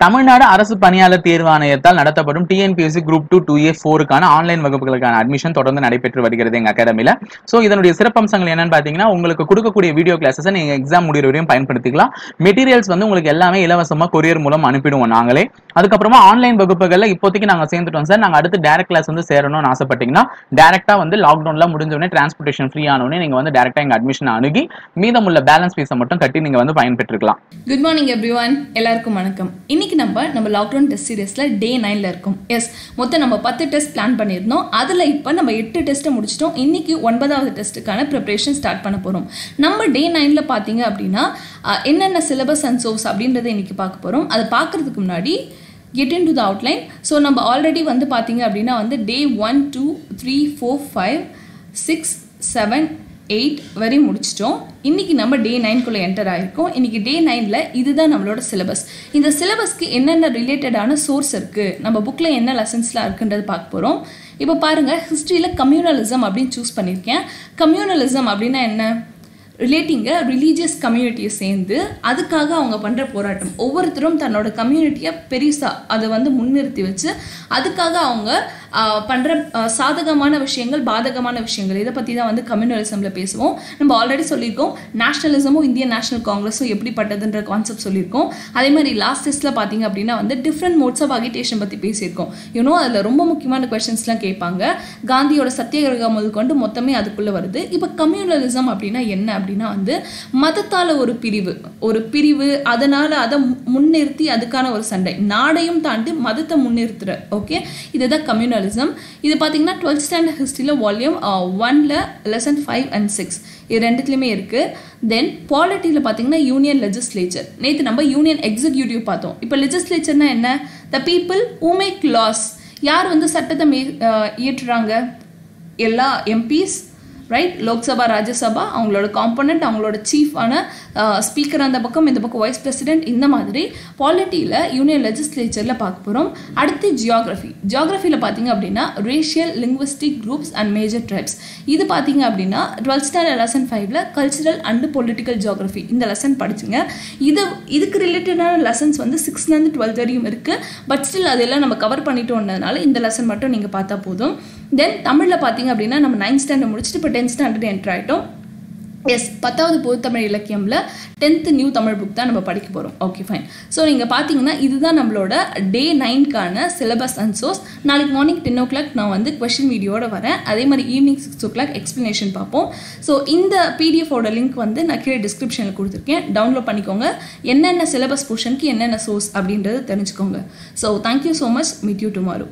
தமிழ்நாடு அரசு பணியாளர் தேர்வு ஆணையத்தால் நடத்தப்படும் டிஎன்பிஎஸ்சி குரூப் 2 2A 4க்கான ஆன்லைன் வகுப்புகளுக்கான அட்மிஷன் தொடர்ந்து நடைபெற்று வருகிறது எங்க அகாடமில. சோ இதனுடைய சிறப்பம்சங்கள் என்னன்னு பாத்தீங்கன்னா, உங்களுக்கு கொடுக்கக்கூடிய வீடியோ கிளாஸஸ் நீங்க எக்ஸாம் முடிகிற வரையும் பயன்படுத்திக்கலாம். மெட்டீரியல்ஸ் வந்து உங்களுக்கு எல்லாமே இலவசமா கொரியர் மூலம் அனுப்பிடுவோம் நாங்களே. அதுக்கப்புறமா ஆன்லைன் வகுப்புகள்ல இப்போதைக்கு நாங்க சேர்ந்துட்டோம் சார். நாங்க அடுத்து டைரக்ட் கிளாஸ் வந்து சேரணும்னு ஆசைப்பட்டீங்கன்னா டைரக்டா வந்து லாக்டவுன்ல முடிஞ்ச உடனே டிரான்ஸ்போர்டேஷன் ஃப்ரீ ஆன உடனே நீங்க வந்து டைரக்டா எங்க அட்மிஷன் அணுகி மீதமுள்ள பேலன்ஸ் ஃபீஸை மட்டும் கட்டி நீங்க வந்து பயன்பெற்றுக்கலாம். குட் மார்னிங் எவ்ரிவன், எல்லாருக்கும் வணக்கம். இன்னைக்கு நம்ம லாக்டவுன் டெஸ்ட் சீரிஸ்ல டே 9ல இருக்கோம். எஸ், மொத்தம் நம்ம 10 டெஸ்ட் பிளான் பண்ணியிருந்தோம். அதுல இப்போ நம்ம 8 டெஸ்ட்டை முடிச்சிட்டோம். இன்னைக்கு 9வது டெஸ்ட்டுக்கான ப்ரிப்பரேஷன் ஸ்டார்ட் பண்ண போறோம். நம்ம டே 9ல பாத்தீங்க அப்படின்னா என்னென்ன சிலபஸ் அண்ட் சோர்ஸ் அப்படின்றத இன்னைக்கு பார்க்க போறோம். அதை பார்க்கறதுக்கு முன்னாடி get into the outline. So நம்ம ஆல்ரெடி வந்து பார்த்தீங்க அப்படின்னா வந்து டே 1 2 3 4 5 6 7 8 வரை முடிச்சிட்டோம். இன்னைக்கு நம்ம டே 9குள்ளே என்டர் ஆகிருக்கோம். இன்னைக்கு டே 9ல இதுதான் நம்மளோட சிலபஸ். இந்த சிலபஸ்க்கு என்னென்ன ரிலேட்டடான சோர்ஸ் இருக்குது, நம்ம புக்கில் என்ன லெசன்ஸ்லாம் இருக்குன்றது பார்க்க போகிறோம். இப்போ பாருங்கள், ஹிஸ்ட்ரியில் கம்யூனலிசம் அப்படின்னு சூஸ் பண்ணியிருக்கேன். கம்யூனலிசம் அப்படின்னா என்ன? ரிலேட்டிங்க ரிலீஜியஸ் கம்யூனிட்டியை சேர்ந்து அதுக்காக அவங்க பண்ணுற போராட்டம். ஒவ்வொருத்தரும் தன்னோட கம்யூனிட்டியை பெருசாக அதை வந்து முன்னிறுத்தி வச்சு அதுக்காக அவங்க பண்ணுற சாதகமான விஷயங்கள், பாதகமான விஷயங்கள், இதை பற்றி தான் வந்து கம்யூனலிசமில் பேசுவோம். நம்ம ஆல்ரெடி சொல்லியிருக்கோம், நேஷனலிசமும் இந்தியன் நேஷனல் காங்கிரஸும் எப்படிப்பட்டதுன்ற கான்செப்ட் சொல்லியிருக்கோம். அதே மாதிரி லாஸ்ட் டெஸ்ட்டில் பார்த்தீங்க அப்படின்னா வந்து டிஃப்ரெண்ட் மோட்ஸ் ஆஃப் அகிடேஷன் பற்றி பேசியிருக்கோம். யூனோ அதில் ரொம்ப முக்கியமான கொஸ்டின்ஸ்லாம் கேட்பாங்க. காந்தியோட சத்தியாகிரகம் முதல் கொண்டு மொத்தமே அதுக்குள்ளே வருது. இப்போ கம்யூனலிசம் அப்படின்னா என்ன அப்படின்னா வந்து மதத்தால் ஒரு பிரிவு அதனால் அதை முன்னிறுத்தி அதுக்கான ஒரு சண்டை, நாடையும் தாண்டி மதத்தை முன்னிறுத்துற. ஓகே, இதுதான் கம்யூனலிசம். இது பார்த்தீங்கன்னா 12th ஸ்டாண்டர்ட் ஹிஸ்ட்ரியில் வால்யூம் 1ல லெசன் 5 and 6 இது ரெண்டுத்துலையுமே இருக்குது. தென் பாலிட்டியில் பார்த்தீங்கன்னா யூனியன் லெஜிஸ்லேச்சர். நேற்று நம்ம யூனியன் எக்ஸிக்யூட்டிவ் பார்த்தோம். இப்போ லெஜிஸ்லேச்சர்னா என்ன? The people who make laws. யார் வந்து சட்டத்தை இயற்றுறாங்க? எல்லா எம்பிஸ், ரைட்? லோக்சபா, ராஜ்யசபா, அவங்களோட காம்பனண்ட், அவங்களோட சீஃபான ஸ்பீக்கர் அந்த பக்கம், இந்த பக்கம் வைஸ் பிரசிடென்ட். இந்த மாதிரி பாலிட்டியில் யூனியன் லெஜிஸ்லேச்சரில் பார்க்க போகிறோம். அடுத்து ஜியாகிரஃபியில் பார்த்தீங்க அப்படின்னா racial linguistic groups and major tribes. இது பார்த்தீங்க அப்படின்னா 12th ஸ்டாண்டர்ட் லெசன் 5ல கல்ச்சரல் அண்ட் பொலிட்டிக்கல் ஜியாகிரஃபி இந்த லெசன் படிச்சுங்க. இதுக்கு ரிலேட்டடான லெசன்ஸ் வந்து 6லேருந்து 12 வரையும் இருக்குது. பட் ஸ்டில் அதெல்லாம் நம்ம கவர் பண்ணிட்டோம்ன்றதுனால இந்த லெசன் மட்டும் நீங்கள் பார்த்தா போதும். தென் தமிழில் பார்த்தீங்க அப்படின்னா நம்ம 9th ஸ்டாண்டர்ட் முடிச்சுட்டு இப்போ 10th ஸ்டாண்டர்ட் என்டர் ஆகிட்டோம். எஸ், 10வது பொதுத்தமிழ் இலக்கியமில் 10th நியூ தமிழ் புக் தான் நம்ம படிக்க போகிறோம். Okay, fine. ஸோ நீங்கள் பார்த்தீங்கன்னா இதுதான் நம்மளோட டே 9க்கான சிலபஸ் அண்ட் சோர்ஸ். நாளைக்கு மார்னிங் 10 o'clock நான் வந்து கொஸ்டின் வீடியோட வரேன். அதே மாதிரி ஈவினிங் 6 o'clock எக்ஸ்ப்ளனேஷன் பார்ப்போம். ஸோ இந்த பிடிஎஃபோட லிங்க் வந்து நான் கீழே டிஸ்கிரிப்ஷனில் கொடுத்துருக்கேன். டவுன்லோட் பண்ணிக்கோங்க. என்னென்ன சிலபஸ் போர்ஷனுக்கு என்னென்ன சோர்ஸ் அப்படின்றது தெரிஞ்சுக்கோங்க. So thank you so much. Meet you tomorrow.